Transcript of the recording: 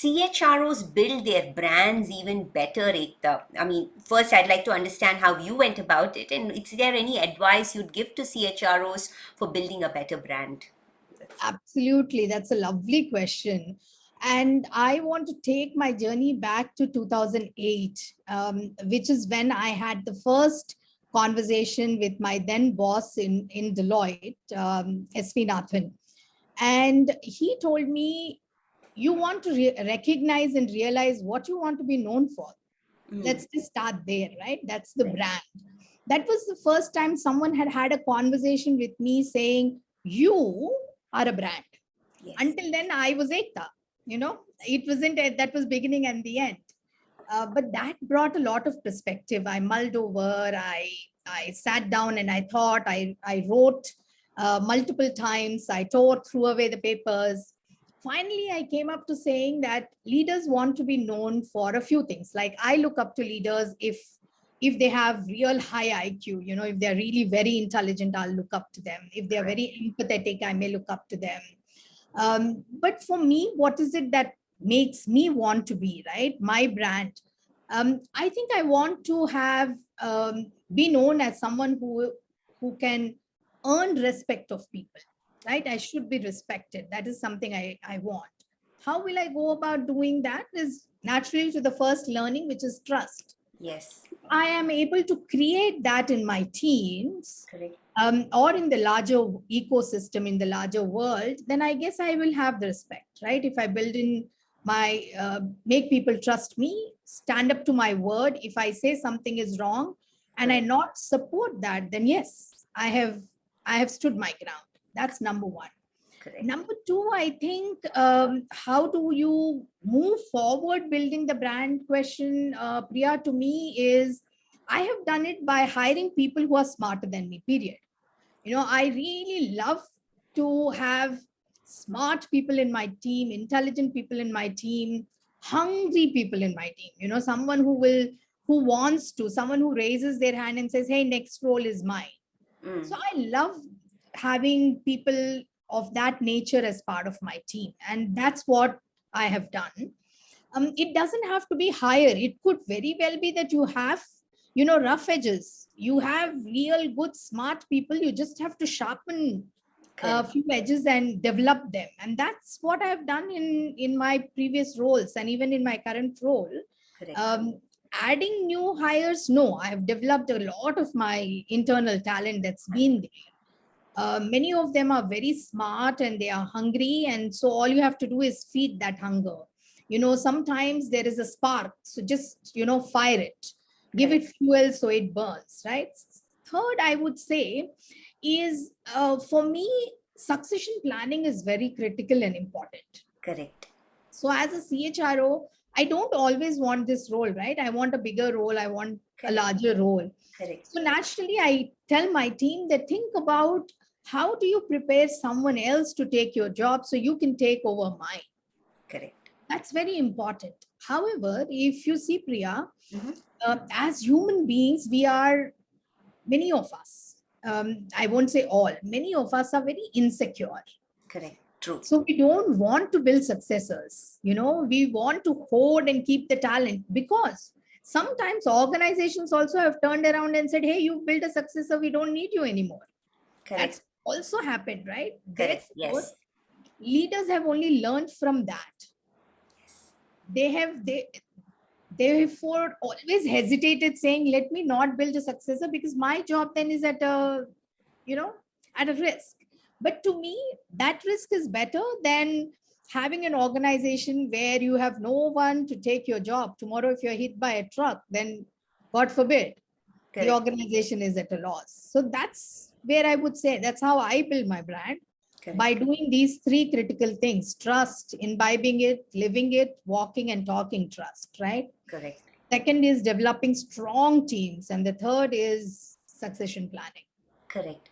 CHROs build their brands even better, Ekta? I mean, first I'd like to understand how you went about it, and is there any advice you'd give to CHROs for building a better brand? Absolutely. That's a lovely question. And I want to take my journey back to 2008, which is when I had the first conversation with my then boss in Deloitte, SV Nathan. And he told me, you want to recognize and realize what you want to be known for. Let's just start there, right? That's the brand. That was the first time someone had a conversation with me saying, you are a brand. Yes. Until then, I was Ekta. It wasn't, that was beginning and the end. But that brought a lot of perspective. I mulled over, I sat down and I thought, I wrote multiple times, I threw away the papers. Finally, I came up to saying that leaders want to be known for a few things. Like, I look up to leaders if they have real high IQ, if they're really very intelligent, I'll look up to them. If they're very empathetic, I may look up to them. But for me, what is it that makes me want to be, right? My brand. I think I want to have be known as someone who can earn respect of people, right? I should be respected. That is something I want. How will I go about doing that? Is naturally to the first learning, which is trust. Yes. I am able to create that in my teams, or in the larger ecosystem, in the larger world, then I guess I will have the respect, right? If I build in my, make people trust me, stand up to my word. If I say something is wrong and I not support that, then yes, I have stood my ground. That's number one. Correct. Number two, I think, how do you move forward building the brand question, Priya, to me is, I have done it by hiring people who are smarter than me, period. I really love to have smart people in my team, intelligent people in my team, hungry people in my team, someone who wants to, someone who raises their hand and says, hey, next role is mine. So I love having people of that nature as part of my team. And that's what I have done. It doesn't have to be higher. It could very well be that you have, rough edges. You have real good, smart people. You just have to sharpen a few edges and develop them. And that's what I've done in my previous roles and even in my current role. Adding new hires, no, I have developed a lot of my internal talent that's been there. Many of them are very smart and they are hungry. And so all you have to do is feed that hunger. Sometimes there is a spark. So just, fire it, give it fuel so it burns, right? Third, I would say is, for me, succession planning is very critical and important. Correct. So as a CHRO, I don't always want this role, right? I want a bigger role. I want a larger role. Correct. So naturally, I tell my team that think about how do you prepare someone else to take your job so you can take over mine. Correct. That's very important. However, if you see, Priya, as human beings, we are, many of us, I won't say all, many of us are very insecure. Correct. True. So we don't want to build successors. We want to hoard and keep the talent, because sometimes organizations also have turned around and said, hey, you built a successor, we don't need you anymore. Correct. That's also happened, right? Correct. Therefore, yes. Leaders have only learned from that. Yes. They therefore always hesitated saying, let me not build a successor because my job then is at a risk. But to me, that risk is better than having an organization where you have no one to take your job. Tomorrow, if you're hit by a truck, then God forbid, the organization is at a loss. So that's where I would say that's how I build my brand. By doing these three critical things: trust, imbibing it, living it, walking and talking trust, right? Correct. Second is developing strong teams. And the third is succession planning. Correct.